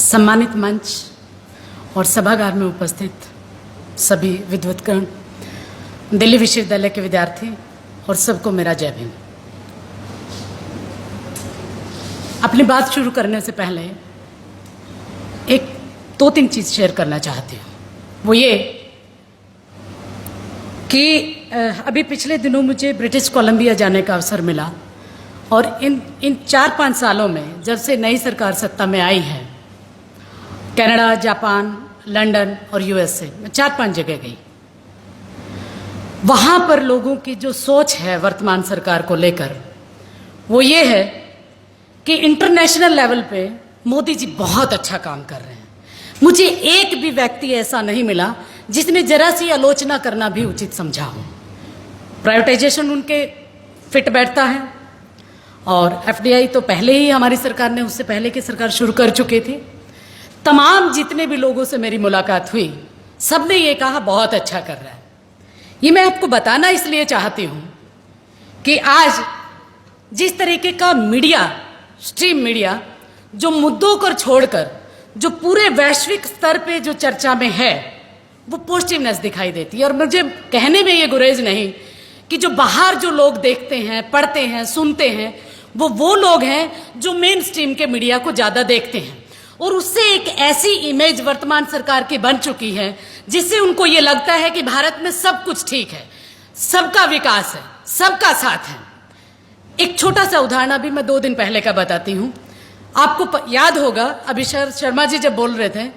सम्मानित मंच और सभागार में उपस्थित सभी विद्वत्गण, दिल्ली विश्वविद्यालय के विद्यार्थी और सबको मेरा जय भीम। अपनी बात शुरू करने से पहले एक दो तीन चीज़ शेयर करना चाहती हूँ। वो ये कि अभी पिछले दिनों मुझे ब्रिटिश कोलंबिया जाने का अवसर मिला और इन 4-5 सालों में जब से नई सरकार सत्ता में आई है, कनाडा, जापान, लंदन और यूएसए में 4-5 जगह गई। वहाँ पर लोगों की जो सोच है वर्तमान सरकार को लेकर वो ये है कि इंटरनेशनल लेवल पे मोदी जी बहुत अच्छा काम कर रहे हैं। मुझे एक भी व्यक्ति ऐसा नहीं मिला जिसने जरा सी आलोचना करना भी उचित समझा हो। प्राइवेटाइजेशन उनके फिट बैठता है और एफडीआई तो पहले ही हमारी सरकार ने, उससे पहले की सरकार शुरू कर चुकी थी। तमाम जितने भी लोगों से मेरी मुलाकात हुई सबने ये कहा बहुत अच्छा कर रहा है। ये मैं आपको बताना इसलिए चाहती हूँ कि आज जिस तरीके का मीडिया, स्ट्रीम मीडिया, जो मुद्दों को छोड़कर जो पूरे वैश्विक स्तर पे जो चर्चा में है वो पॉजिटिवनेस दिखाई देती है। और मुझे कहने में ये गुरेज नहीं कि जो बाहर जो लोग देखते हैं, पढ़ते हैं, सुनते हैं, वो लोग हैं जो मेन स्ट्रीम के मीडिया को ज़्यादा देखते हैं और उससे एक ऐसी इमेज वर्तमान सरकार की बन चुकी है जिससे उनको ये लगता है कि भारत में सब कुछ ठीक है, सबका विकास है, सबका साथ है। एक छोटा सा उदाहरण अभी मैं 2 दिन पहले का बताती हूँ। आपको याद होगा, अभी शर्मा जी जब बोल रहे थे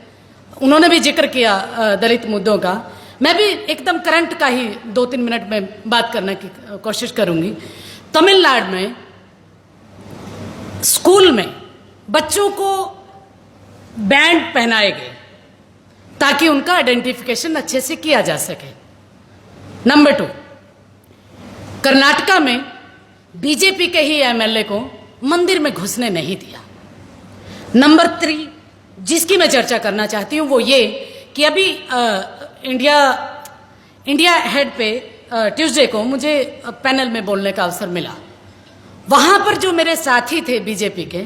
उन्होंने भी जिक्र किया दलित मुद्दों का। मैं भी एकदम करंट का ही 2-3 मिनट में बात करने की कोशिश करूंगी। तमिलनाडु में स्कूल में बच्चों को बैंड पहनाए गए ताकि उनका आइडेंटिफिकेशन अच्छे से किया जा सके। नंबर 2, कर्नाटका में बीजेपी के ही एमएलए को मंदिर में घुसने नहीं दिया। नंबर 3 जिसकी मैं चर्चा करना चाहती हूँ वो ये कि अभी इंडिया हेड पे ट्यूसडे को मुझे पैनल में बोलने का अवसर मिला। वहाँ पर जो मेरे साथी थे बीजेपी के,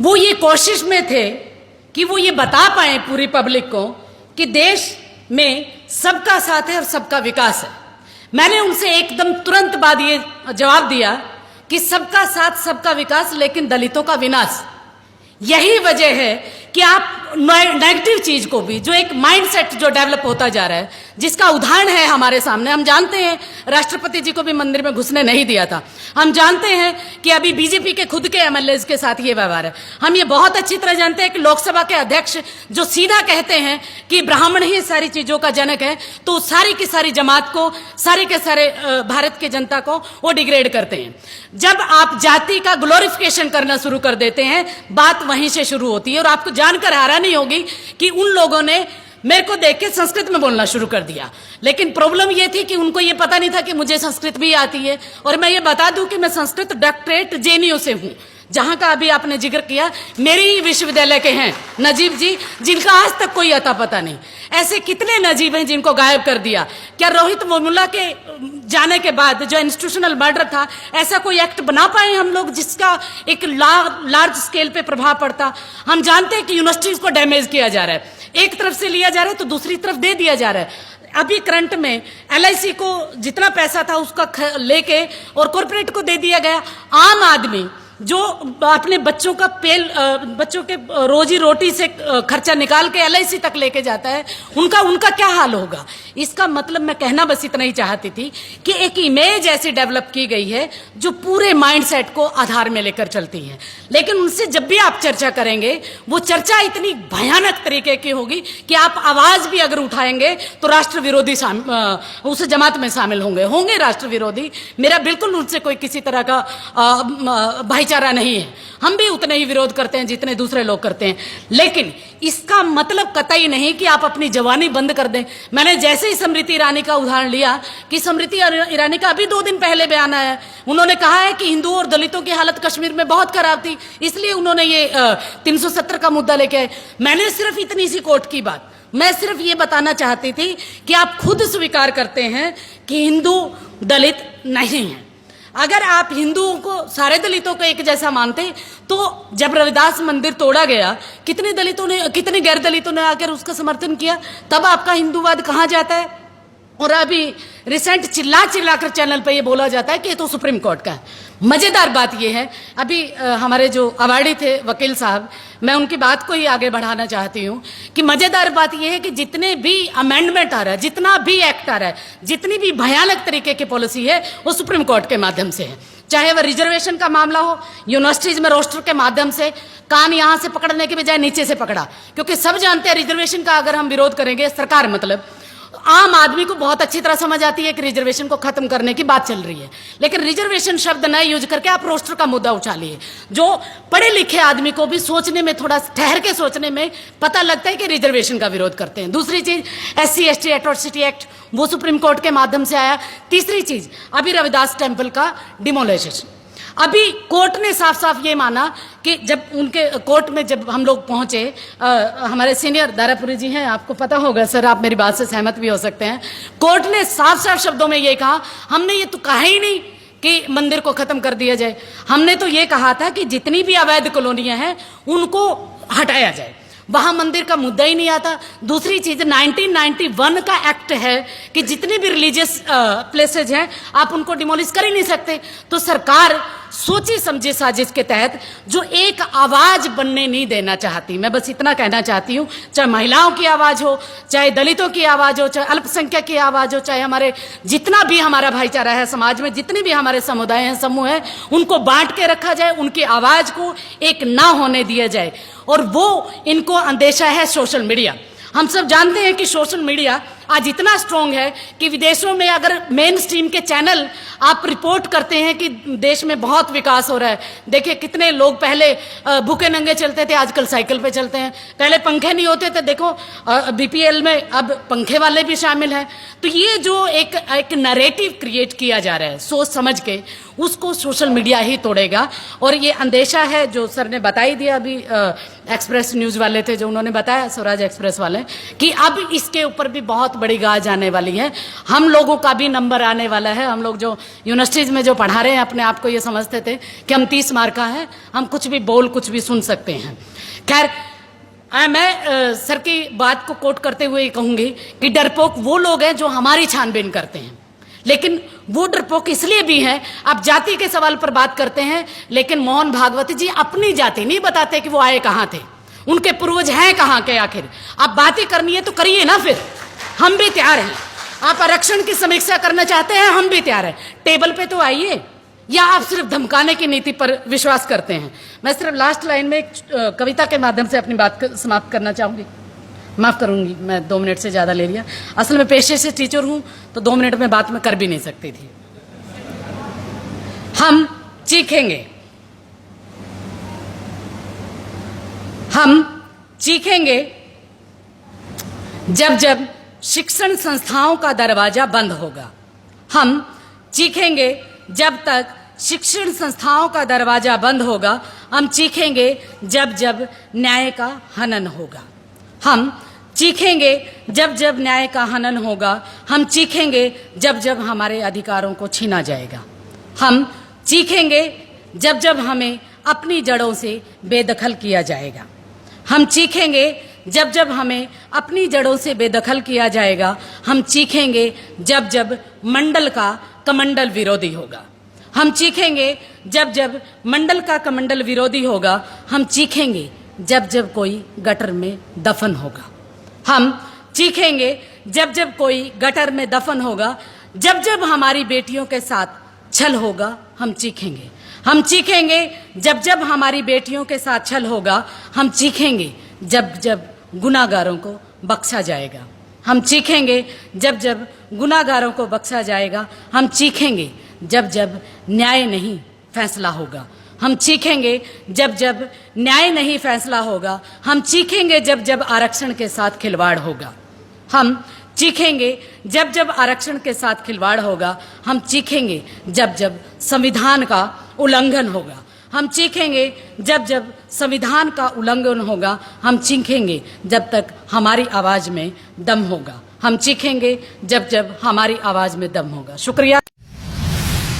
वो ये कोशिश में थे कि वो ये बता पाए पूरी पब्लिक को कि देश में सबका साथ है और सबका विकास है। मैंने उनसे एकदम तुरंत बाद ये जवाब दिया कि सबका साथ, सबका विकास, लेकिन दलितों का विनाश। यही वजह है कि आप नेगेटिव चीज को भी, जो एक माइंडसेट जो डेवलप होता जा रहा है, जिसका उदाहरण है हमारे सामने। हम जानते हैं राष्ट्रपति जी को भी मंदिर में घुसने नहीं दिया था। हम जानते हैं कि अभी बीजेपी के खुद के एमएलए के साथ ये व्यवहार है। हम ये बहुत अच्छी तरह जानते हैं कि लोकसभा के अध्यक्ष जो सीधा कहते हैं कि ब्राह्मण ही सारी चीजों का जनक है, तो सारी की सारी जमात को, सारे के सारे भारत की जनता को वो डिग्रेड करते हैं। जब आप जाति का ग्लोरिफिकेशन करना शुरू कर देते हैं, बात वहीं से शुरू होती है। और आपको जानकर हैरानी होगी कि उन लोगों ने मेरे को देख के संस्कृत में बोलना शुरू कर दिया। लेकिन प्रॉब्लम ये थी कि उनको ये पता नहीं था कि मुझे संस्कृत भी आती है। और मैं ये बता दूं कि मैं संस्कृत डॉक्टरेट जेएनयू से हूं, जहां का अभी आपने जिक्र किया। मेरे ही विश्वविद्यालय के हैं नजीब जी, जिनका आज तक कोई अता पता नहीं। ऐसे कितने नजीब हैं जिनको गायब कर दिया? क्या रोहित वेमुला के जाने के बाद जो इंस्टीट्यूशनल मर्डर था, ऐसा कोई एक्ट बना पाए हम लोग जिसका एक लार्ज स्केल पे प्रभाव पड़ता? हम जानते हैं कि यूनिवर्सिटीज को डैमेज किया जा रहा है, एक तरफ से लिया जा रहा है तो दूसरी तरफ दे दिया जा रहा है। अभी करंट में एलआईसी को जितना पैसा था उसका लेके और कॉर्पोरेट को दे दिया गया। आम आदमी जो अपने बच्चों के रोजी रोटी से खर्चा निकाल के एलआईसी तक लेके जाता है, उनका क्या हाल होगा? इसका मतलब मैं कहना बस इतना ही चाहती थी कि एक इमेज ऐसी डेवलप की गई है जो पूरे माइंडसेट को आधार में लेकर चलती है। लेकिन उनसे जब भी आप चर्चा करेंगे, वो चर्चा इतनी भयानक तरीके की होगी कि आप आवाज भी अगर उठाएंगे तो राष्ट्र विरोधी उस जमात में शामिल होंगे राष्ट्र विरोधी। मेरा बिल्कुल उनसे कोई किसी तरह का भाईचारा नहीं है। हम भी उतने ही विरोध करते हैं जितने दूसरे लोग करते हैं। लेकिन इसका मतलब कतई नहीं कि आप अपनी जवानी बंद कर दें। मैंने जैसे ही स्मृति ईरानी का उदाहरण लिया कि स्मृति ईरानी का अभी 2 दिन पहले बयान आया है, उन्होंने कहा है कि हिंदुओं और दलितों की हालत कश्मीर में बहुत खराब थी, इसलिए उन्होंने ये 370 का मुद्दा लेके आए। मैंने सिर्फ इतनी सी कोर्ट की बात, मैं सिर्फ ये बताना चाहती थी कि आप खुद स्वीकार करते हैं कि हिंदू दलित नहीं है। अगर आप हिंदुओं को, सारे दलितों को एक जैसा मानते तो जब रविदास मंदिर तोड़ा गया कितने गैर दलितों ने आकर उसका समर्थन किया, तब आपका हिंदूवाद कहाँ जाता है? और अभी रिसेंट चिल्ला कर चैनल पे ये बोला जाता है कि ये तो सुप्रीम कोर्ट का है। मजेदार बात ये है, अभी हमारे जो अवार्डी थे वकील साहब, मैं उनकी बात को ही आगे बढ़ाना चाहती हूँ कि मजेदार बात ये है कि जितने भी अमेंडमेंट आ रहा है, जितना भी एक्ट आ रहा है, जितनी भी भयानक तरीके की पॉलिसी है, वो सुप्रीम कोर्ट के माध्यम से है। चाहे वह रिजर्वेशन का मामला हो, यूनिवर्सिटीज में रोस्टर के माध्यम से, कान यहां से पकड़ने के बजाय नीचे से पकड़ा, क्योंकि सब जानते हैं रिजर्वेशन का अगर हम विरोध करेंगे, सरकार मतलब आम आदमी को बहुत अच्छी तरह समझ आती है कि रिजर्वेशन को खत्म करने की बात चल रही है, लेकिन रिजर्वेशन शब्द न यूज करके आप रोस्टर का मुद्दा उछालिए। जो पढ़े लिखे आदमी को भी सोचने में, थोड़ा ठहर के सोचने में पता लगता है कि रिजर्वेशन का विरोध करते हैं। दूसरी चीज SC/ST एट्रोसिटी एक्ट, वो सुप्रीम कोर्ट के माध्यम से आया। तीसरी चीज अभी रविदास टेम्पल का डिमोलिशन, अभी कोर्ट ने साफ साफ ये माना कि जब उनके कोर्ट में जब हम लोग पहुंचे, हमारे सीनियर दारापुरी जी हैं, आपको पता होगा सर, आप मेरी बात से सहमत भी हो सकते हैं, कोर्ट ने साफ साफ शब्दों में ये कहा, हमने ये तो कहा ही नहीं कि मंदिर को खत्म कर दिया जाए, हमने तो ये कहा था कि जितनी भी अवैध कॉलोनियां हैं उनको हटाया जाए, वहां मंदिर का मुद्दा ही नहीं आता। दूसरी चीज 1991 का एक्ट है कि जितनी भी रिलीजियस प्लेसेज हैं आप उनको डिमोलिश कर ही नहीं सकते। तो सरकार सोची समझी साजिश के तहत जो एक आवाज बनने नहीं देना चाहती, मैं बस इतना कहना चाहती हूँ, चाहे महिलाओं की आवाज हो, चाहे दलितों की आवाज हो, चाहे अल्पसंख्यक की आवाज हो, चाहे हमारे जितना भी हमारा भाईचारा है समाज में, जितने भी हमारे समुदाय हैं, समूह हैं, उनको बांट के रखा जाए, उनकी आवाज को एक ना होने दिया जाए। और वो इनको अंदेशा है सोशल मीडिया। हम सब जानते हैं कि सोशल मीडिया आज इतना स्ट्रांग है कि विदेशों में अगर मेन स्ट्रीम के चैनल आप रिपोर्ट करते हैं कि देश में बहुत विकास हो रहा है, देखिए कितने लोग पहले भूखे नंगे चलते थे, आजकल साइकिल पे चलते हैं, पहले पंखे नहीं होते थे, देखो BPL में अब पंखे वाले भी शामिल हैं। तो ये जो एक नैरेटिव क्रिएट किया जा रहा है सोच समझ के, उसको सोशल मीडिया ही तोड़ेगा। और ये अंदेशा है जो सर ने बता ही दिया, अभी एक्सप्रेस न्यूज वाले थे जो उन्होंने बताया, स्वराज एक्सप्रेस वाले, कि अब इसके ऊपर भी बहुत बड़ी गाज आने वाली है, हम लोगों का भी नंबर आने वाला है। हम लोग जो यूनिवर्सिटीज में जो पढ़ा रहे हैं, अपने आप को ये समझते थे कि हम 30 मार्क का है, हम कुछ भी बोल कुछ भी सुन सकते हैं। खैर मैं सर की बात को कोट करते हुए कहूंगी कि डरपोक वो लोग हैं जो हमारी छानबीन करते हैं, लेकिन वो डरपोक इसलिए भी हैं, आप जाति के सवाल पर बात करते हैं, लेकिन मोहन भागवत जी अपनी जाति नहीं बताते कि वो आए कहां थे, उनके पूर्वज हैं कहां के। आखिर आप बातें करनी है तो करिए ना, फिर हम भी तैयार हैं। आप आरक्षण की समीक्षा करना चाहते हैं, हम भी तैयार हैं, टेबल पे तो आइए। या आप सिर्फ धमकाने की नीति पर विश्वास करते हैं? मैं सिर्फ लास्ट लाइन में एक कविता के माध्यम से अपनी बात समाप्त करना चाहूंगी, माफ करूंगी, मैं 2 मिनट से ज्यादा ले लिया। असल में पेशे से टीचर हूं तो 2 मिनट में बात मैं कर भी नहीं सकती थी। हम चीखेंगे, हम चीखेंगे जब जब शिक्षण संस्थाओं का दरवाजा बंद होगा। हम चीखेंगे जब तक शिक्षण संस्थाओं का दरवाजा बंद होगा। हम चीखेंगे जब जब न्याय का हनन होगा। हम चीखेंगे जब जब न्याय का हनन होगा। हम चीखेंगे जब जब हमारे अधिकारों को छीना जाएगा। हम चीखेंगे जब जब हमें अपनी जड़ों से बेदखल किया जाएगा। हम चीखेंगे जब जब हमें अपनी जड़ों से बेदखल किया जाएगा। हम चीखेंगे जब जब मंडल का कमंडल विरोधी होगा। हम चीखेंगे जब जब मंडल का कमंडल विरोधी होगा। हम चीखेंगे जब जब कोई गटर में दफन होगा। हम चीखेंगे जब जब कोई गटर में दफन होगा। जब जब हमारी बेटियों के साथ छल होगा, हम चीखेंगे। हम चीखेंगे जब जब हमारी बेटियों के साथ छल होगा। हम चीखेंगे जब जब गुनाहगारों को बख्शा जाएगा। हम चीखेंगे जब जब गुनाहगारों को बख्शा जाएगा। हम चीखेंगे जब जब न्याय नहीं फैसला होगा। हम चीखेंगे जब जब न्याय नहीं फैसला होगा। हम चीखेंगे जब जब आरक्षण के साथ खिलवाड़ होगा। हम चीखेंगे जब जब आरक्षण के साथ खिलवाड़ होगा। हम चीखेंगे जब जब संविधान का उल्लंघन होगा। हम चीखेंगे जब जब संविधान का उल्लंघन होगा। हम चीखेंगे जब तक हमारी आवाज में दम होगा। हम चीखेंगे जब जब हमारी आवाज में दम होगा। शुक्रिया।